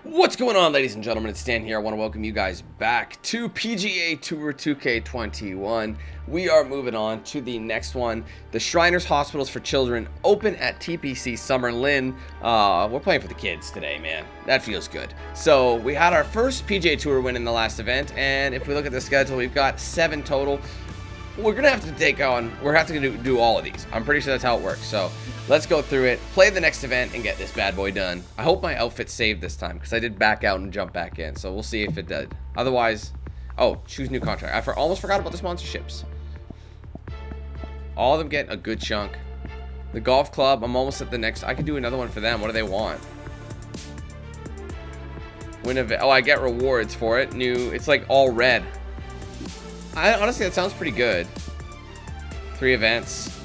What's going on, ladies and gentlemen? It's Stan here. I want to welcome you guys back to PGA Tour 2K21. We are moving on to the next one. The Shriners Hospitals for Children open at TPC Summerlin. We're playing for the kids today, man. That feels good. So we had our first PGA Tour win in the last event, and if we look at the schedule, we've got 7 total. We're gonna have to do all of these. I'm pretty sure that's how it works. So let's go through it, play the next event, and get this bad boy done. I hope my outfit's saved this time, because I did back out and jump back in. So we'll see if it did. Otherwise, oh, choose new contract. I almost forgot about the sponsorships. All of them get a good chunk. The golf club, I'm almost at the next. I could do another one for them. What do they want? Win event. Oh, I get rewards for it. New. It's like all red. Honestly, that sounds pretty good. 3 events.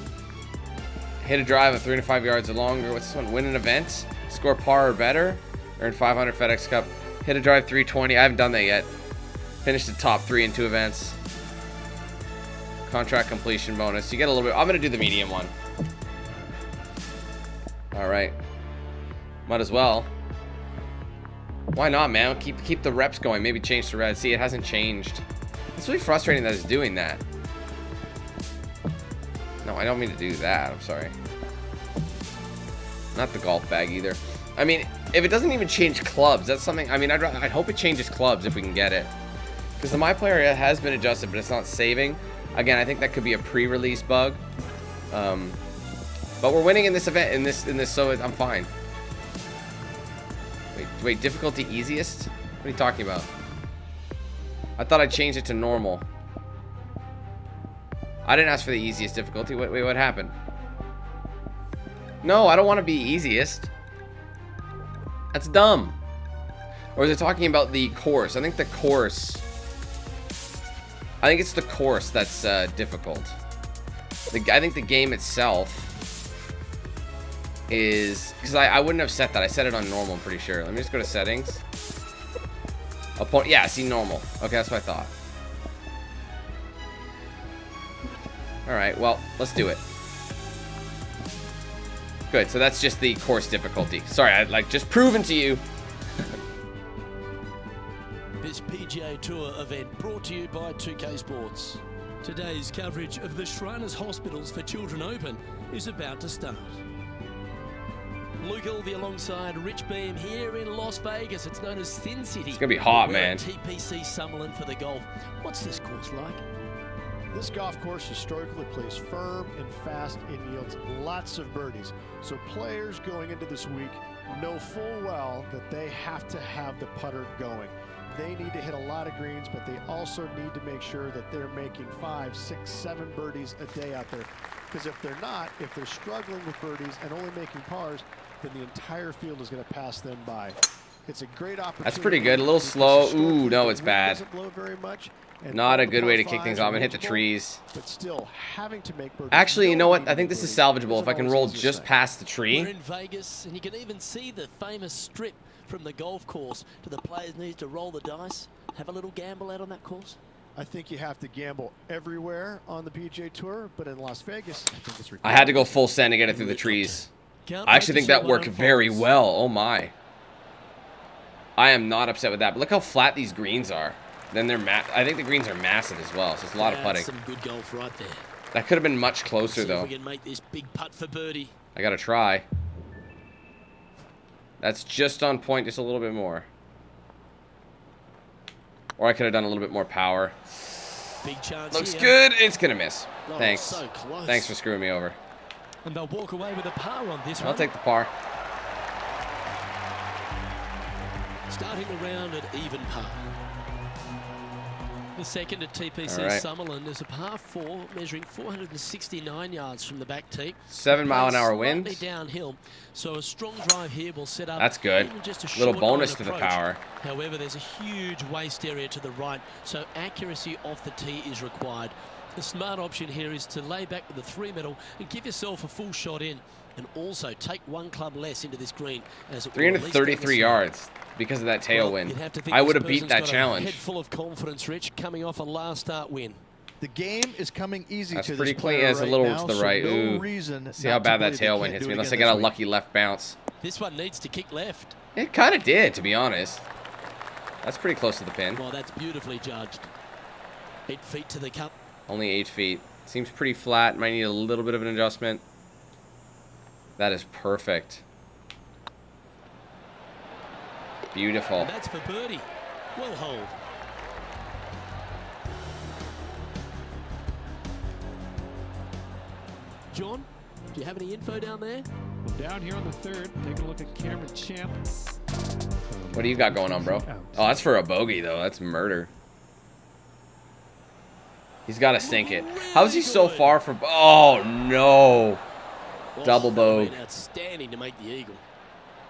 Hit a drive of 3 to 5 yards or longer. What's this one? Win an event. Score par or better. Earn 500 FedEx Cup. Hit a drive 320. I haven't done that yet. Finish the top 3 in 2 events. Contract completion bonus. You get a little bit. I'm going to do the medium one. Alright. Might as well. Why not, man? Keep the reps going. Maybe change to red. See, it hasn't changed. It's really frustrating that it's doing that. No, I don't mean to do that. I'm sorry. Not the golf bag either. I mean, if it doesn't even change clubs, that's something. I mean, I'd hope it changes clubs if we can get it. Because the My Player has been adjusted, but it's not saving. Again, I think that could be a pre-release bug. But we're winning in this event, in this, so I'm fine. Wait, difficulty easiest? What are you talking about? I thought I changed it to normal. I didn't ask for the easiest difficulty. Wait, what happened? No, I don't want to be easiest. That's dumb. Or is it talking about the course? I think the course. I think it's the course that's difficult. I think the game itself is... Because I wouldn't have set that. I set it on normal, I'm pretty sure. Let me just go to settings. Yeah, see, normal. Okay, that's what I thought. Alright, well, let's do it. Good, so that's just the course difficulty. Sorry, I'd just proven to you. This PGA Tour event brought to you by 2K Sports. Today's coverage of the Shriners Hospitals for Children Open is about to start. Luke Ilvey alongside Rich Beam here in Las Vegas. It's known as Sin City. It's gonna be hot, man. TPC Summerlin for the golf. What's this course like? This golf course historically plays firm and fast and yields lots of birdies. So players going into this week know full well that they have to have the putter going. They need to hit a lot of greens, but they also need to make sure that they're making 5, 6, 7 birdies a day out there. Because if they're not, if they're struggling with birdies and only making pars, then the entire field is going to pass them by. It's a great opportunity. That's pretty good. A little slow. Ooh, no, it's bad. Doesn't blow very much. Not a good way to kick things off and hit the trees. But still, having to make birdies. Actually, you know what? I think this is salvageable if I can roll just past the tree. We're in Vegas, and you can even see the famous strip from the golf course. Do the players need to roll the dice? Have a little gamble out on that course? I think you have to gamble everywhere on the PGA Tour, but in Las Vegas, I think it's required. I had to go full send to get it through the trees. I actually think that worked very well. Oh my. I am not upset with that. But look how flat these greens are. Then they're I think the greens are massive as well, so it's a lot of putting. Some good golf right there. That could have been much closer though. We can make this big putt for birdie. I gotta try. That's just on point, just a little bit more. Or I could have done a little bit more power. Big chance. Looks here. good. It's gonna miss. Oh, Thanks. so close. Thanks for screwing me over. And they'll walk away with a par on this one. I'll take the par. Starting the round at even par. The second at TPC right. Summerlin is a par 4 measuring 469 yards from the back tee. 7 mile an hour wind. Slightly downhill, so a strong drive here will set up. That's good. Just a little short bonus iron to the approach. power. However, there's a huge waste area to the right, so accuracy off the tee is required. The smart option here is to lay back with the 3 metal and give yourself a full shot in, and also take 1 club less into this green. As it 333 yards because of that tailwind. I would have beat that challenge. Head full of confidence, Rich, coming off a last start win. The game is coming easy That's to pretty this clean. player It's a right little now, to the so right. no Ooh. reason See how not to bad that believe he tailwind can't hits do me, it unless I again get a this week. lucky left bounce. This one needs to kick left. It kind of did, to be honest. That's pretty close to the pin. Well, that's beautifully judged. 8 feet to the cup. Only 8 feet. Seems pretty flat. Might need a little bit of an adjustment. That is perfect. Beautiful. And that's for birdie. Well hold. John, do you have any info down there? Well, down here on the third, taking a look at Cameron Champ. What do you got going on, bro? Oh, that's for a bogey, though. That's murder. He's got to sink it. How's he so far from... Oh, no. Double bogue. Outstanding to make the eagle.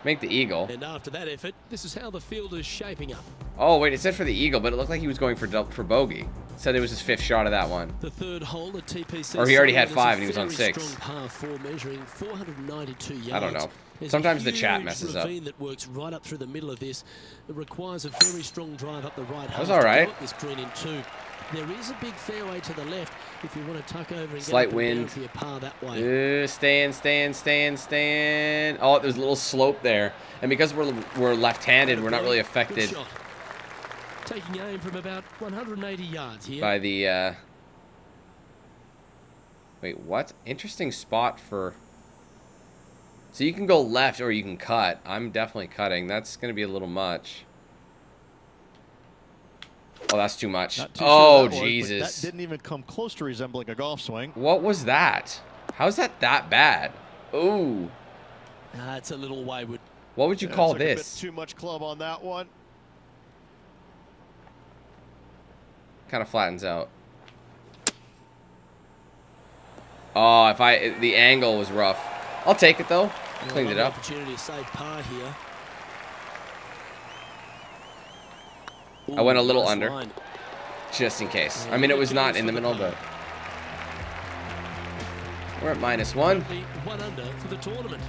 Make the eagle. And after that effort, this is how the field is shaping up. Oh, wait. It said for the eagle, but it looked like he was going for bogey. It said it was his 5th shot of that one. The third hole at TPC. Or he already had 5 and he was on 6. Strong par 4 measuring 492 yards. I don't know. There's Sometimes a the chat huge messes up. ravine that works right up through the middle of this. It requires a very strong drive up the right. That was all right. This green in 2. There is a big fairway to the left if you want to tuck over and Slight get up and wind. down for your par that way. Stand. Oh, there's a little slope there. And because we're left-handed, we're not really affected Good shot. Taking aim from about 180 yards here. by the... Wait, what? Interesting spot for... So you can go left or you can cut. I'm definitely cutting. That's going to be a little much. Oh, that's too much. Not too Oh, sure that was, but Jesus. that didn't even come close to resembling a golf swing. What was that? How's that bad? Ooh. It's a little wayward. What would you Yeah, call it's like a this? bit too much club on that one. Kind of flattens out. Oh, the angle was rough. I'll take it though. Cleaned it up. Opportunity to save par here. I went a little nice under. line. Just in case. I mean, it was not in the middle, but we're at -1. Only 1 under for the tournament.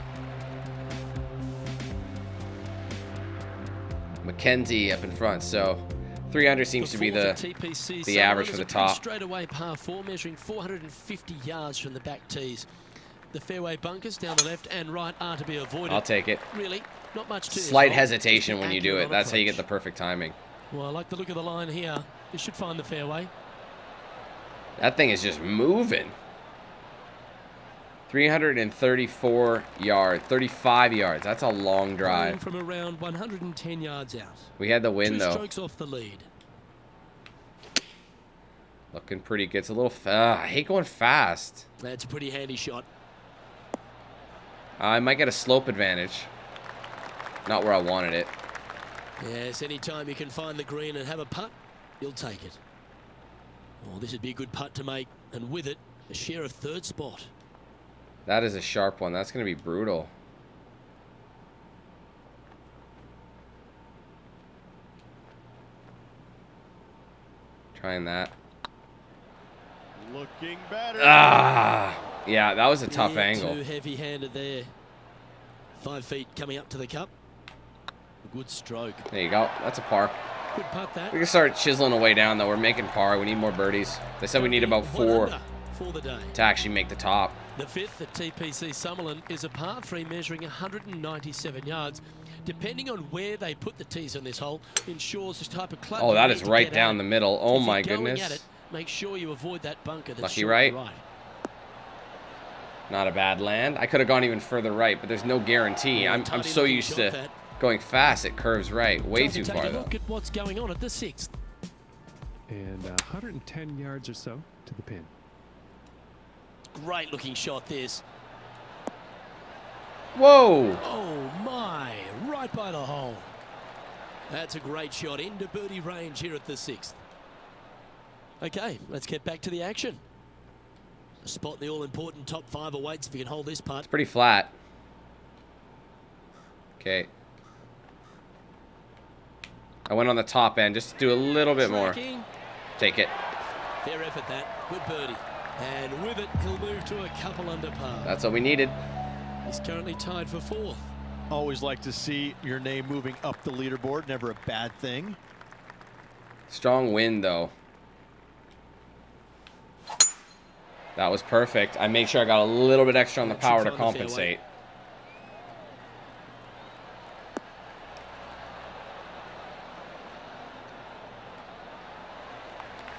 Mackenzie up in front, so 300 seems to be the average for the top. Straight away par 4, measuring 450 yards from the back tees. The fairway bunkers down the left and right are to be avoided. I'll take it. Really, not much to this Slight hole. hesitation Just when be you do it. accurate on That's how you get the approach. perfect timing. Well, I like the look of the line here. You should find the fairway. That thing is just moving. 334 yards, 35 yards. That's a long drive. From around 110 yards out. We had the win 2 though. strokes off the lead. Looking pretty good. It's a little. I hate going fast. That's a pretty handy shot. I might get a slope advantage. Not where I wanted it. Yes, anytime you can find the green and have a putt, you'll take it. Oh, this would be a good putt to make, and with it, a share of 3rd spot. That is a sharp one. That's going to be brutal. Trying that. Looking better. Ah! Yeah, that was a tough Yeah, angle. Too heavy-handed there. 5 feet coming up to the cup. Good stroke. There you go. That's a par. Good putt that. We can start chiseling away down, though. We're making par. We need more birdies. They said we need about 1 4 under for the day. to actually make the top. The 5th at TPC Summerlin is a par 3 measuring 197 yards. Depending on where they put the tees on this hole, ensures the type of club. Oh, you that need is to right get down at the it. middle. Oh, If my you're going goodness. at it, make sure you avoid that bunker that's Lucky short right. right. Not a bad land. I could have gone even further right, but there's no guarantee. I'm Tiny so looking used shot, to that. going fast. It curves right. Way Time too to far, take a though. look at what's going on at the 6th. And 110 yards or so to the pin. Great looking shot this. Whoa! Oh my, right by the hole. That's a great shot into birdie range here at the 6th. Okay, let's get back to the action. A spot in the all-important top 5 awaits if you can hold this putt. Pretty flat. Okay. I went on the top end just to do a little bit more. Tracking. Take it. Fair effort that. Good birdie. And with it, he'll move to a couple under par. That's what we needed. He's currently tied for 4th. Always like to see your name moving up the leaderboard. Never a bad thing. Strong wind, though. That was perfect. I made sure I got a little bit extra on the Should power to find the fairway. compensate.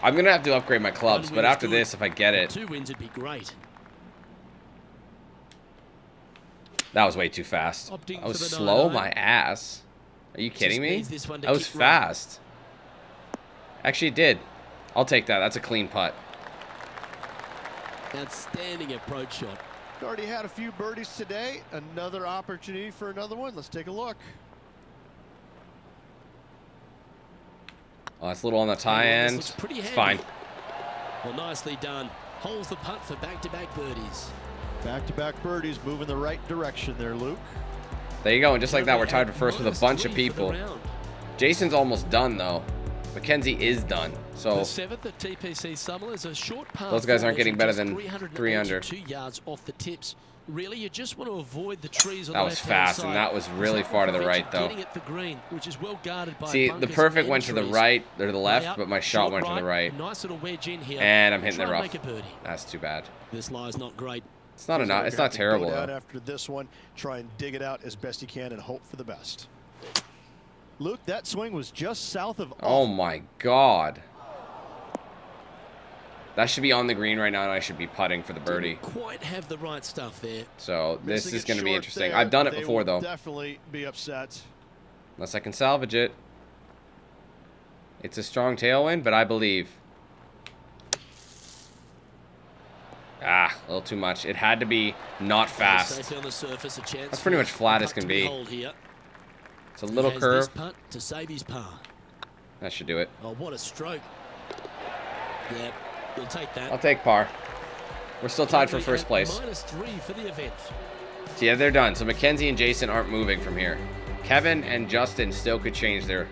I'm going to have to upgrade my clubs, but after this, if I get it... 2 wins would be great. That was way too fast. Opting I was for the slow 9-iron. my ass. Are you kidding me? needs this one to That was kick right. fast. Actually, it did. I'll take that. That's a clean putt. Outstanding approach shot. Already had a few birdies today. Another opportunity for another one. Let's take a look. Oh, that's a little on the tie This end. looks pretty It's handy. fine. Well, nicely done. Holds the putt for back-to-back birdies. Back-to-back birdies, moving the right direction there, Luke. There you go. And just like that, we're tied for first with a -3 bunch of for the people. round. Jason's almost done, though. Mackenzie is done. The So 7th at TPC Summer is a short par. Those guys 4 aren't getting measuring better just than 3 under. 382 yards off the tips. Really, you just want to avoid the trees on that the was left-hand fast, and side. that was really far to the right, though. Getting at the green, which is well guarded by See, the bunkers perfect and went to the trees. right, or to the Lay left, up, but my shot short went to the right. Nice little wedge in here. And I'm hitting Try the and rough. make a birdie. That's too bad. This lie's not great. It's not enough. It's not terrible, Go down though. after this one, try and dig it out as best you can and hope for the best. Luke, that swing was just south of Oh, off. my God. That should be on the green right now, and I should be putting for the birdie. Didn't quite have the right stuff there. So this Missing is it going to be short interesting. there, I've done it they before, will though. Definitely be upset. Unless I can salvage it. It's a strong tailwind, but I believe. Ah, a little too much. It had to be not fast. Safely on the surface, a chance That's pretty for much flat as putt can to be. hold here. It's a He little has curve. This putt to save his par. That should do it. Oh, what a stroke. Yeah, you'll take that. I'll take par. We're still tied for first place. -3 for the event. So yeah, they're done. So Mackenzie and Jason aren't moving from here. Kevin and Justin still could change their...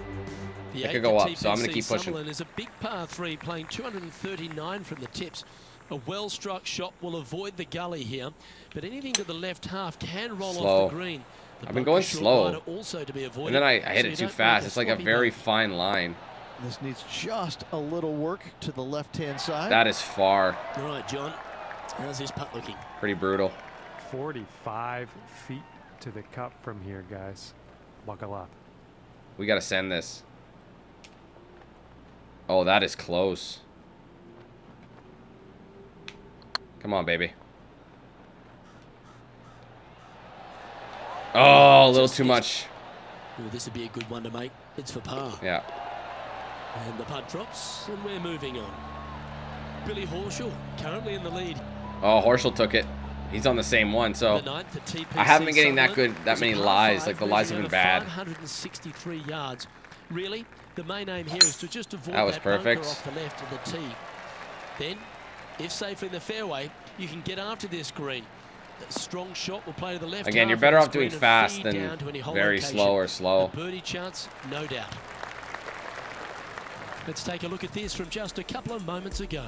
The They could 8th go at up, so I'm gonna TPC keep pushing. Summerlin is a big par 3, playing 239 from the tips. A well-struck shot will avoid the gully here, but anything to the left half can roll Slow. off the green. The I've been bunker going short slow. wider also to be avoided, And then I hit so it you too don't fast. make It's like a sloppy very bogey. fine line. This needs just a little work to the left-hand side. That is far. All right, John. How's this putt looking? Pretty brutal. 45 feet to the cup from here, guys. Buckle up. We got to send this. Oh, that is close. Come on, baby. Oh, a little too much. Well, this would be a good one to make. It's for par. Yeah. And the putt drops, and we're moving on. Billy Horschel, currently in the lead. Oh, Horschel took it. He's on the same one, so The 9th at TPC I haven't been getting that Sutherland good, that was a many par lies. 5 Like the lies have measuring been over bad. 563 yards. Really, the main aim here is to just avoid That was bunker perfect. off the left of the tee. Then, if safely in the fairway, you can get after this green. A strong shot will play to the left. Again, you're half better of off this doing green and fast feed than down to any hole very location. slow or slow. A birdie chance, no doubt. Let's take a look at this from just a couple of moments ago.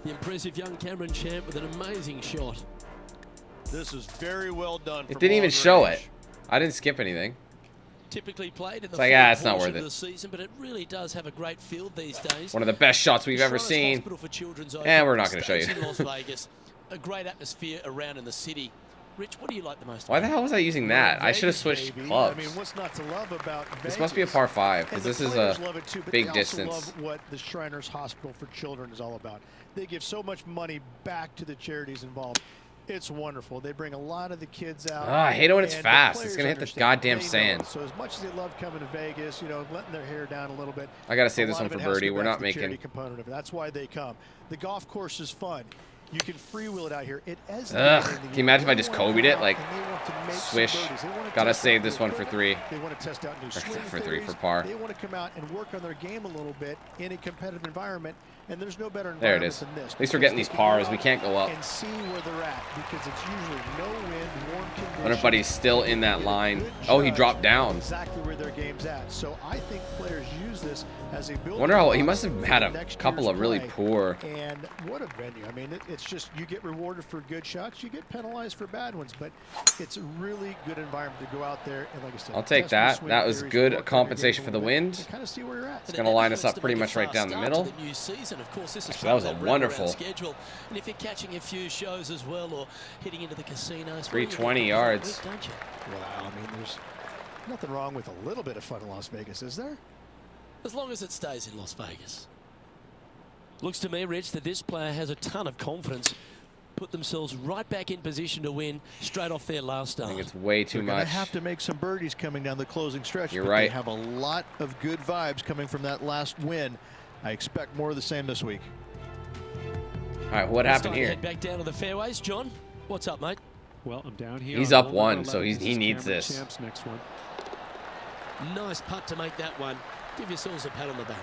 The impressive young Cameron Champ with an amazing shot. This is very well done. It from didn't even long show range. it. I didn't skip anything. Typically played in the like, fourth it's not portion worth of it. the season, but it really does have a great field these days. One of the best shots we've The ever Shriners seen. Hospital for Children's And we're Open not going to show stays you. in Las Vegas. A great atmosphere around in the city. Rich, what do you like the most? Why about the hell was I using that? I should have Vegas, switched baby. clubs. I mean, what's not to love about This must be a Vegas? par 5, And because the this is players a love it too, but big they also distance. love what the Shriners Hospital for Children is all about. They give so much money back to the charities involved. It's wonderful. They bring a lot of the kids out. Ah, I hate it when it's and the fast. It's players going to hit the understand. goddamn They know. sand. So as much as they love coming to Vegas, you know, letting their hair down a little bit, I got to save a this lot one of for it has to birdie. go We're back not to the charity making... component of it. That's why they come. The golf course is fun. You can freewheel it out here. It is. Ugh, can you imagine if I just Kobe'd it? Like, swish. Gotta save this one for 3. They want to test out new swing For 3 for theories. par. They want to come out and work on their game a little bit in a competitive environment, and there's no better There it environment is. than this. At least we're because getting they these can pars. go We out can't go up. and see where they're at because it's usually no wind, warm conditions. I wonder if Buddy's still in that line. Good Oh, he judge dropped down. Exactly where their game's at. So I think players use use this as a building Wonder how block he must have had for a next couple year's of really play. poor. And what a venue. I mean, it's just, you get rewarded for good shots, you get penalized for bad ones, but it's a really good environment to go out there. And like I said, I'll take test your that. swing That was theories, good work on your compensation game for a the little bit, wind. and kind of see where you're at. It's gonna line us up pretty much right down the middle. The new season, of course, this is That was a part of wonderful. wraparound schedule. And if you're catching a few shows as well, or hitting into the casinos, 320 yards. Don't you? Well, I mean, there's nothing wrong with a little bit of fun in Las Vegas, is there? As long as it stays in Las Vegas. Looks to me, Rich, that this player has a ton of confidence. Put themselves right back in position to win straight off their last start. I think it's way too They're going to much. have to make some birdies coming down the closing stretch. You're but right. They have a lot of good vibes coming from that last win. I expect more of the same this week. All right, what It's happened time to here? head back down to the fairways. John, what's up, mate? Well, I'm down here. He's on up hole one, number so 11. he This is needs Cameron this. Champ's next one. Nice putt to make that one. Give yourselves a pat on the back.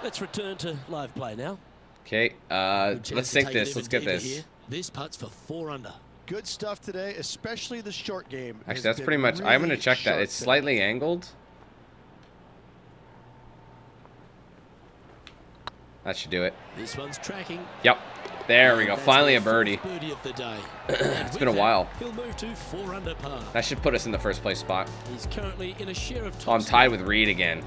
Let's return to live play now. Okay, Good chance let's to sink take it this. even Let's get deeper this. here. This putt's for 4 under. Good stuff today, especially the short game. Actually, has that's been pretty much. I'm really gonna check that. sharp It's today. slightly angled. That should do it. This one's tracking. Yep. There we go. That's Finally a their birdie. fourth birdie of the day. It's been a while. He'll move to 4 under par. That should put us in the first place spot. He's currently in a share of top. Oh, I'm tied with Reed again,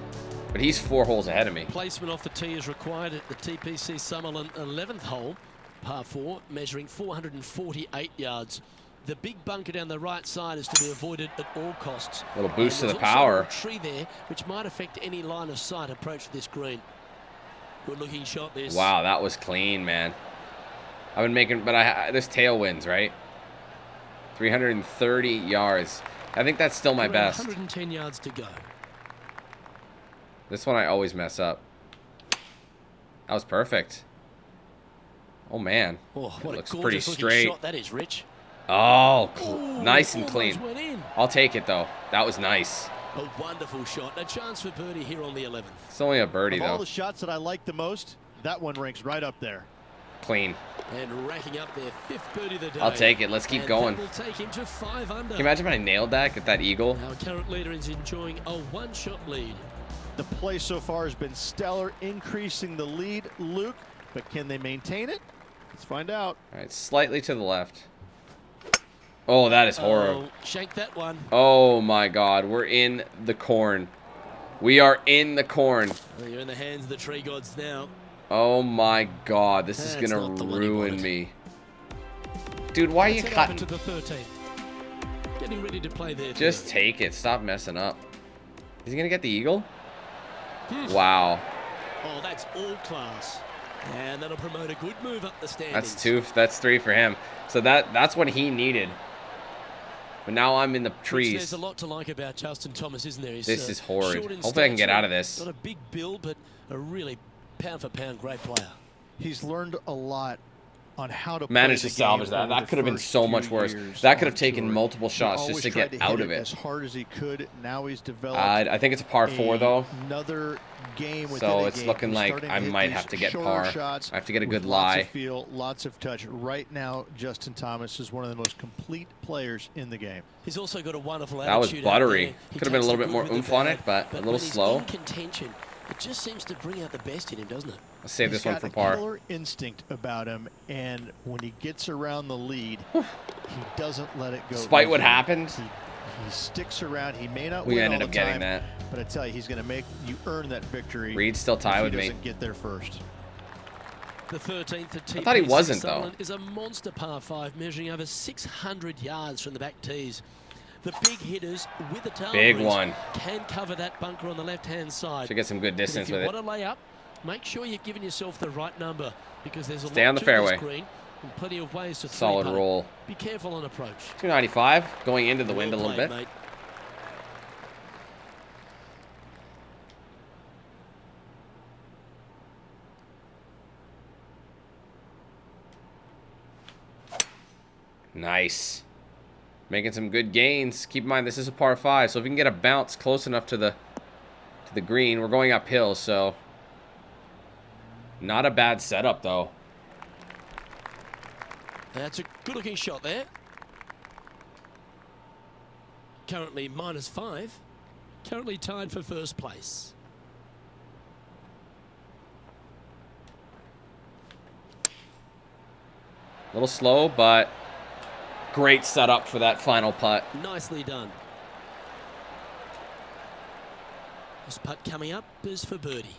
but he's 4 holes ahead of me. Placement off the tee is required at the TPC Summerlin 11th hole, par 4, measuring 448 yards. The big bunker down the right side is to be avoided at all costs. Little boost to And the there's also power. a tree there, which might affect any line of sight approach to this green. Good looking shot this. Wow, that was clean, man. I've been making, but this tailwinds, right? 330 yards. I think that's still my Around best. 110 yards to go. This one I always mess up. That was perfect. Oh man, Oh, what a looks pretty gorgeous looking straight. shot that is, Rich. Oh, Ooh, nice and almost clean. went in. I'll take it though. That was nice. A wonderful shot. A chance for birdie here on the 11th. It's only a birdie Of all though. the shots that I like the most, that one ranks right up there. Clean. And racking up their 5th birdie of the day. I'll take it. Let's keep And going. that will take him to 5 under. Can you imagine if I nailed that? Get that eagle. Our current leader is enjoying a 1-shot lead. The play so far has been stellar, increasing the lead, Luke, but can they maintain it? Let's find out. All right, slightly to the left. Oh, that is horrible. Oh, shank that one. Oh my God, we're in the corn. We are in the corn. Well, you're in the hands of the tree gods now. Oh my God, this is That's gonna not the one you ruin wanted. me. Dude, why are you Let's head up cutting? into the 13th. Getting ready to play there. Just take it. Stop messing up. Is he gonna get the eagle? Wow, Oh, that's all class. And that'll promote a good move up the standings. that's 2. That's 3 for him. So that's what he needed. But now I'm in the Which trees. There's a lot to like about Justin Thomas, isn't there? He's, This is horrid. short in Hopefully I can get stature, out of this. Not a big build, but a really pound-for-pound great player. He's learned a lot on how to Managed play to the salvage game that. over That the could have been first so much few worse. years That could have on taken tour. multiple He shots just always to tried get hit out of as it. hard as he could. Now he's developed. I think it's a par 4 though. Another game within So a it's game. looking He's like starting to I hit might these have to get shorter par. shots I have to get a good with lots lie. of feel, lots of touch. Right now, Justin Thomas is one of the most complete players in the game. He's also got a wonderful That was attitude out buttery. there. He Could have been a takes little the bit more good with oomph the on bad, it, but a little when he's slow. in contention, it just seems to bring out the best in him, doesn't it? Let's save He's this one got for a par. killer instinct about him, and when he gets around the lead, he doesn't let it go. Despite what easy. happened, He sticks around. He may not we win ended all up the getting time, that. but I tell you, he's going to make you earn that victory. Reed's still if tied he with me. doesn't get there first. The 13th at TPC I thought he wasn't, though. Sutherland is a monster par 5, measuring over 600 yards from the back tees. The big hitters with the tail Big breeze one. can cover that bunker on the left-hand side. Should get some good But distance if you with it. want to lay up, make sure you're giving yourself the right number, because there's a Stay lot on the to fairway. this green and plenty of ways to Solid three-putt it. roll. Be careful on approach. 295 going into the wind a Well little played, bit. mate. Nice. Making some good gains. Keep in mind this is a par 5, so if we can get a bounce close enough to the green, we're going uphill, so not a bad setup though. That's a good-looking shot there. currently -5. Currently tied for first place. A little slow, but great setup for that final putt. Nicely done. This putt coming up is for birdie.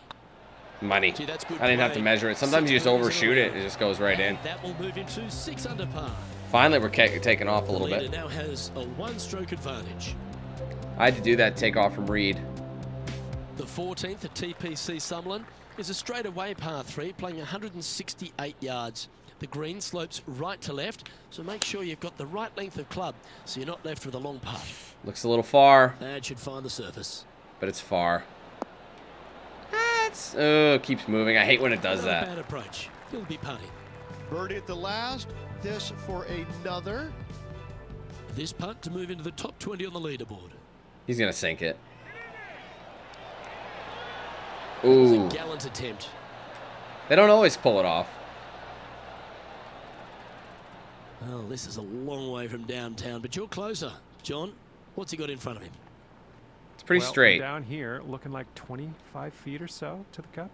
Money. Gee, that's good I didn't have to play. measure it. Sometimes you just 6 birdies overshoot in a it. row. It just goes right in. And that will move him to 6 under par. Finally, we're taking off a little The leader bit. now has a 1-stroke advantage. I had to do that takeoff from Reed. The 14th at TPC Summerlin is a straightaway par 3, playing 168 yards. The green slopes right to left, so make sure you've got the right length of club so you're not left with a long putt. Looks a little far, That should find the surface. but it's far. It keeps moving. I hate when it does Not a that. bad approach. He'll be putting. Birdie at the last. This for another. This putt to move into the top 20 on the leaderboard. He's going to sink it. It was Ooh. a gallant attempt. They don't always pull it off. Well, this is a long way from downtown, but you're closer. John, what's he got in front of him? It's pretty Well, straight. Down here, looking like 25 feet or so to the cup.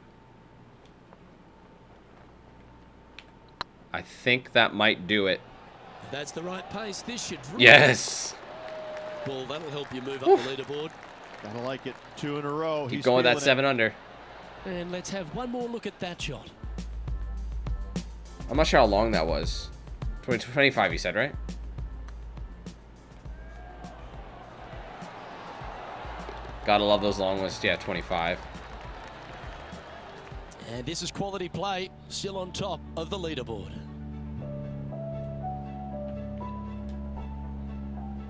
I think that might do it. If that's the right pace, this should really... Yes. Well, that'll help you move up the leaderboard. Gotta like it. 2 in a row. Keep He's going with that feeling 7 under. And let's have one more look at that shot. I'm not sure how long that was. 25, you said, right? Gotta love those long ones. Yeah, 25. And this is quality play, still on top of the leaderboard.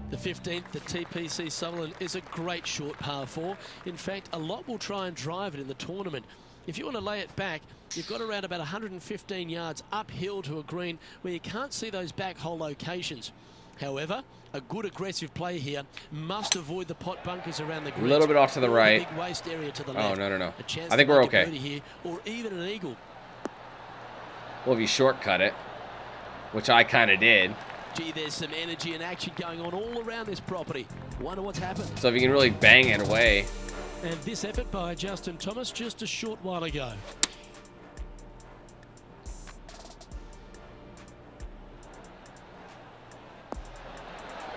The 15th at TPC Summerlin is a great short par 4. In fact, a lot will try and drive it in the tournament. If you want to lay it back, you've got around about 115 yards uphill to a green where you can't see those back hole locations. However, a good aggressive play here must avoid the pot bunkers around the green. A little bit off to the right. Big waste area to the Oh, left. no. A chance I think to we're make a okay. birdie here, or even an eagle. Well, if you shortcut it, which I kind of did. Gee, there's some energy and action going on all around this property. Wonder what's happened. So if you can really bang it away. And this effort by Justin Thomas just a short while ago.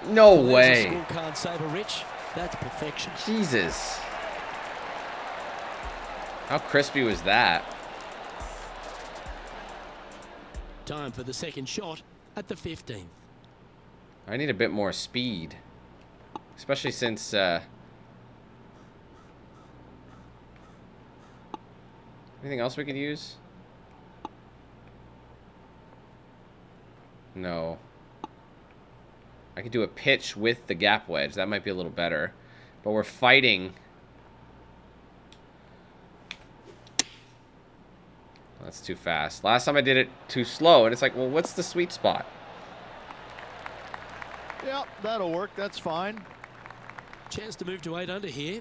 No Well, there's a way. scorecard saver, Rich. That's perfection. Jesus. How crispy was that? Time for the second shot at the 15th. I need a bit more speed. Especially since... anything else we could use? No. I could do a pitch with the gap wedge. That might be a little better. But we're fighting. That's too fast. Last time I did it too slow, and it's like, well, what's the sweet spot? Yep, that'll work. That's fine. Chance to move to 8 under here.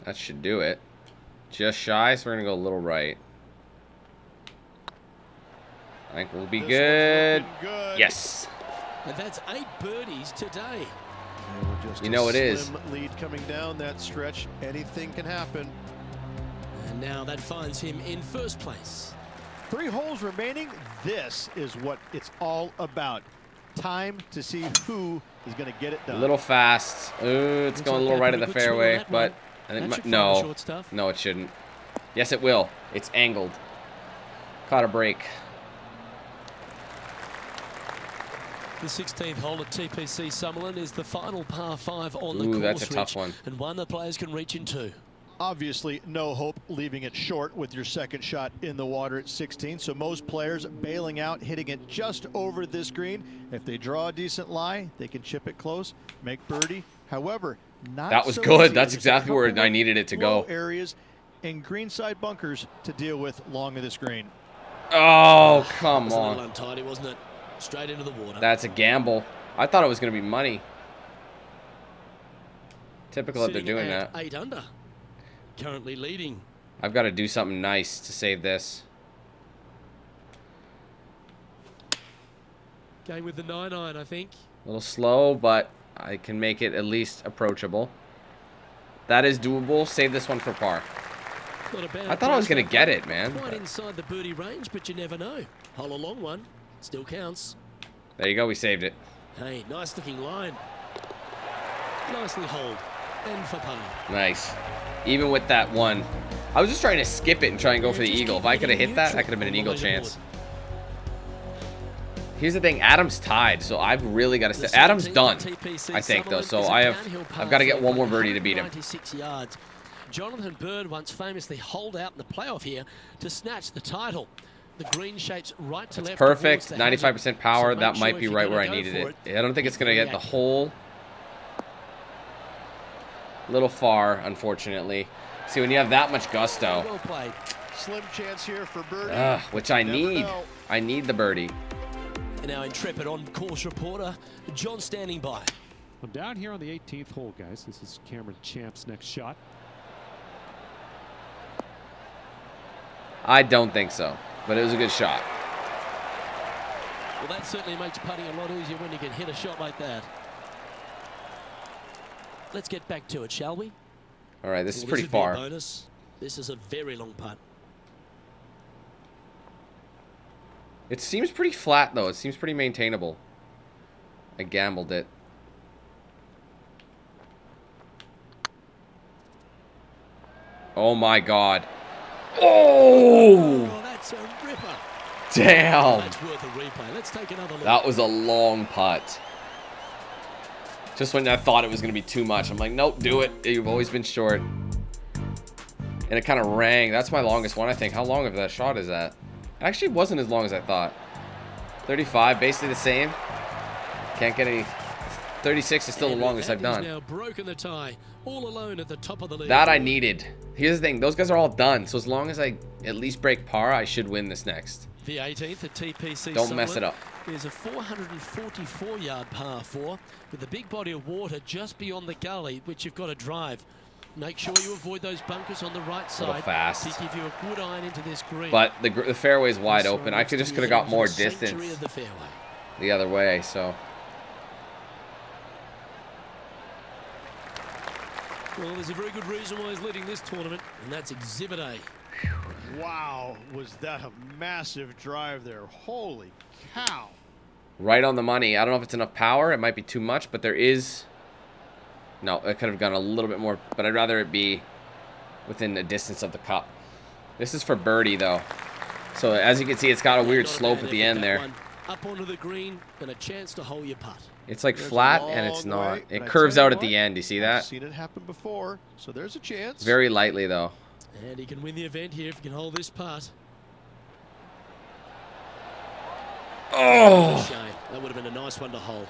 That should do it. Just shy, so we're going to go a little right. I think we'll be This good. one's looking good. Yes. And that's 8 birdies today. And we're just You a know it is. slim lead coming down that stretch. Anything can happen. And now that finds him in first place. 3 holes remaining. This is what it's all about. Time to see who is going to get it A done. little fast. Ooh, it's Looks going a like little they right put of a the good swing on fairway, that but one. I think That should find the no. short stuff. No, it shouldn't. Yes, it will. It's angled. Caught a break. The 16th hole at TPC Summerlin is the final par 5 on the Ooh, course, that's a tough Rich, one. and one that players can reach into. Obviously, no hope leaving it short with your second shot in the water at 16. So most players bailing out, hitting it just over this green. If they draw a decent lie, they can chip it close, make birdie. However, not That was so good. easy. That's There's a exactly where couple I of needed it to low go. areas and greenside bunkers to deal with long of this green. Oh, come It was a little on. untidy, wasn't it? Straight into the water. That's a gamble. I thought it was going to be money. Typical that they're Sitting doing at that. 8 under. Currently leading. I've got to do something nice to save this. Going with the 9-iron, I think. A little slow, but I can make it at least approachable. That is doable. Save this one for par. I thought I was going to get it, man. Quite inside the birdie range, but you never know. Hole a long one. Still counts. There you go. We saved it. Hey, nice looking line. Nicely holed. And for par. Nice. Even with that one. I was just trying to skip it and try and go for the eagle. If I could have hit that, that could have been an eagle chance. Here's the thing. Adam's tied, so I've really got to... Adam's done, I think, though. So I've got to get one more birdie to beat him. 96 yards. Jonathan Bird once famously holed out in the playoff here to snatch the title. The green shapes right to left. Perfect. 95% power. That might be right where I needed it. I don't think it's going to get the hole. A little far, unfortunately. See, when you have that much gusto. Well played. Slim chance here for birdie. Which I need. I need the birdie. And our intrepid on-course reporter, John, standing by. I'm down here on the 18th hole, guys. This is Cameron Champ's next shot. I don't think so, but it was a good shot. Well, that certainly makes putting a lot easier when you can hit a shot like that. Let's get back to it, shall we? All right, this is Well, pretty this would be a far. bonus. This is a very long putt. It seems pretty flat, though. It seems pretty maintainable. I gambled it. Oh, my God. Oh! Oh, that's a ripper. Damn. That's worth a replay. Let's take another look. That was a long putt. Just when I thought it was going to be too much, I'm like, nope, do it. You've always been short. And it kind of rang. That's my longest one, I think. How long of that shot is that? Actually, it wasn't as long as I thought. 35, basically the same. Can't get any. 36 is still the longest I've done. Now broken the tie, all alone at the top of the league. That I needed. Here's the thing. Those guys are all done. So as long as I at least break par, I should win this next. The 18th at TPC. Don't mess it up. There's a 444-yard par 4 with a big body of water just beyond the gully, which you've got to drive. Make sure you avoid those bunkers on the right side fast. to give you a good iron into this green. But the fairway is wide open. I could have got more distance Of the fairway. the other way. So Well, there's a very good reason why he's leading this tournament, and that's Exhibit A. Wow, was that a massive drive there. Holy cow. right on the money. I don't know if it's enough power. It might be too much, but there is. No, it could have gone a little bit more, but I'd rather it be within a distance of the cup. This is for birdie, though. So as you can see, it's got a weird slope at the end there. Up onto the green and a chance to hole your putt. It's like There's a flat and it's long not. way, It but I curves tell you out at what, the end. You see I've that? seen it happen before, so there's a chance. Very lightly, though. And he can win the event here if he can hold this putt. Oh! Shame. That would have been a nice one to hold.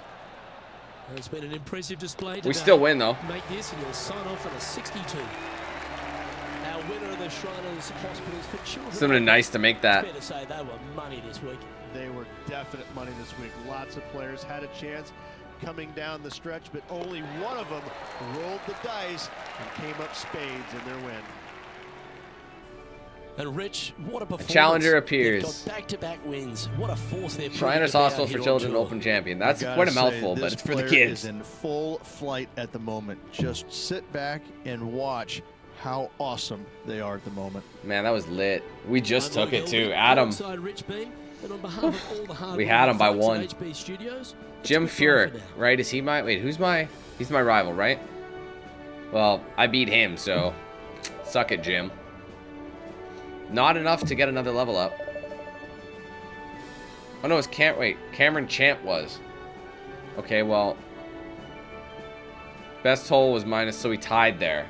It's been an impressive display today. We still win, though. Make this and you'll sign off at a 62. Our winner of the Shriners Hospitals for Children. Something nice to make that. Fair to say they were money this week. They were definite money this week. Lots of players had a chance coming down the stretch, but only one of them rolled the dice and came up spades in their win. And Rich, what a performance. Challenger appears. They've got back-to-back wins. What a force they're Shriners Hospital for Children Open Champion. That's quite a mouthful, but it's for the kids. Is in full flight at the moment. Just sit back and watch how awesome they are at the moment. Man, that was lit. We just I'm took it, Lloyd too. Hildy, Adam. alongside Rich Beam, and on behalf of all the hard We had him by folks at one. HB Studios, it's Jim goodbye for Furyk, now. right? Is he my... Wait, who's my... He's my rival, right? Well, I beat him, so... Suck it, Jim. Not enough to get another level up. Oh, no, it's Cameron Champ was. Okay, well... Best hole was minus, so we tied there.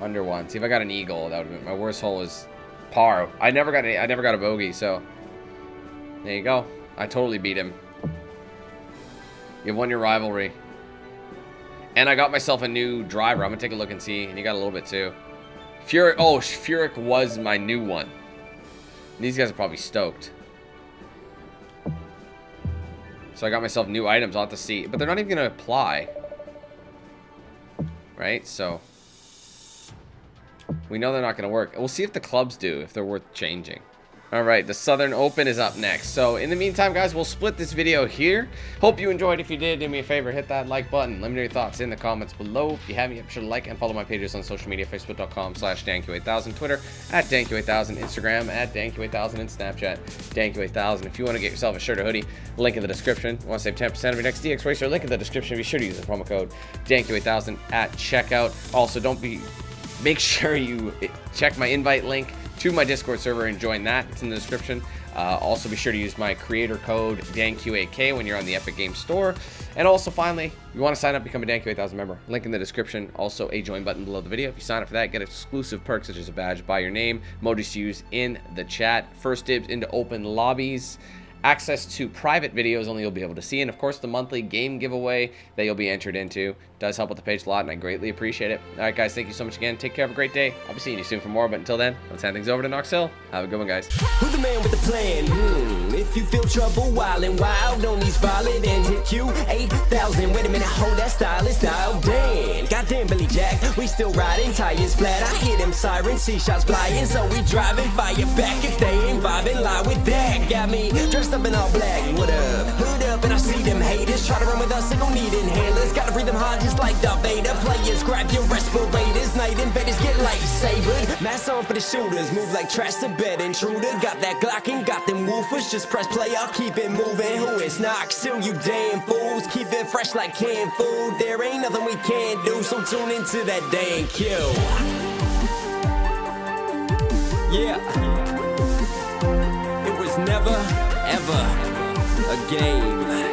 Under one. See if I got an eagle. That would have been my worst hole is par. I never got a bogey, so there you go. I totally beat him. You've won your rivalry. And I got myself a new driver. I'm gonna take a look and see. And you got a little bit too. Furyk. Oh, Furyk was my new one. These guys are probably stoked. So I got myself new items. I'll have to see, but they're not even gonna apply. Right? So. We know they're not going to work. We'll see if the clubs do, if they're worth changing. All right, the Southern Open is up next. So in the meantime, guys, we'll split this video here. Hope you enjoyed. If you did, do me a favor, hit that like button. Let me know your thoughts in the comments below. If you haven't yet, be sure to like and follow my pages on social media, facebook.com/danq8000, Twitter @danq8000, Instagram @danq8000, and Snapchat danq8000. If you want to get yourself a shirt or hoodie, link in the description. You want to save 10% of your next DXRacer, link in the description. Be sure to use the promo code danq8000 at checkout. Also, make sure you check my invite link to my Discord server and join that. It's in the description. Also, be sure to use my creator code DANQ8K when you're on the Epic Games Store. And also, finally, if you want to sign up, become a DANQ8000 member. Link in the description. Also, a join button below the video. If you sign up for that, get exclusive perks such as a badge by your name, emojis to use in the chat, first dibs into open lobbies, access to private videos only you'll be able to see, and of course the monthly game giveaway that you'll be entered into. Does help with the page a lot, and I greatly appreciate it. All right, guys, thank you so much again. Take care, have a great day. I'll be seeing you soon for more, but until then, let's hand things over to Knox Hill. Have a good one, guys. Who's the man with the plan? If you feel trouble wildin' wild on these violent and hit you 8,000. Wait a minute, hold that style, damn. Goddamn Billy Jack, we still riding, tires flat. I hear them sirens, see shots flying, so we driving, fire back if they ain't vibing. Lie with that, got me dressed up in all black. What up? Hood up, and I see them haters try to run with us. They gon' need inhalers. Gotta breathe them hard just like Darth Vader. Players, grab your respirators. Night invaders get lightsabered. Mask on for the shooters, move like trash to bed intruder. Got that Glock and got them woofers. Just press play, I'll keep it moving. Who is Knox Hill, you damn fools? Keep it fresh like canned food. There ain't nothing we can't do, so tune into that damn Q. Yeah. It was never, ever a game.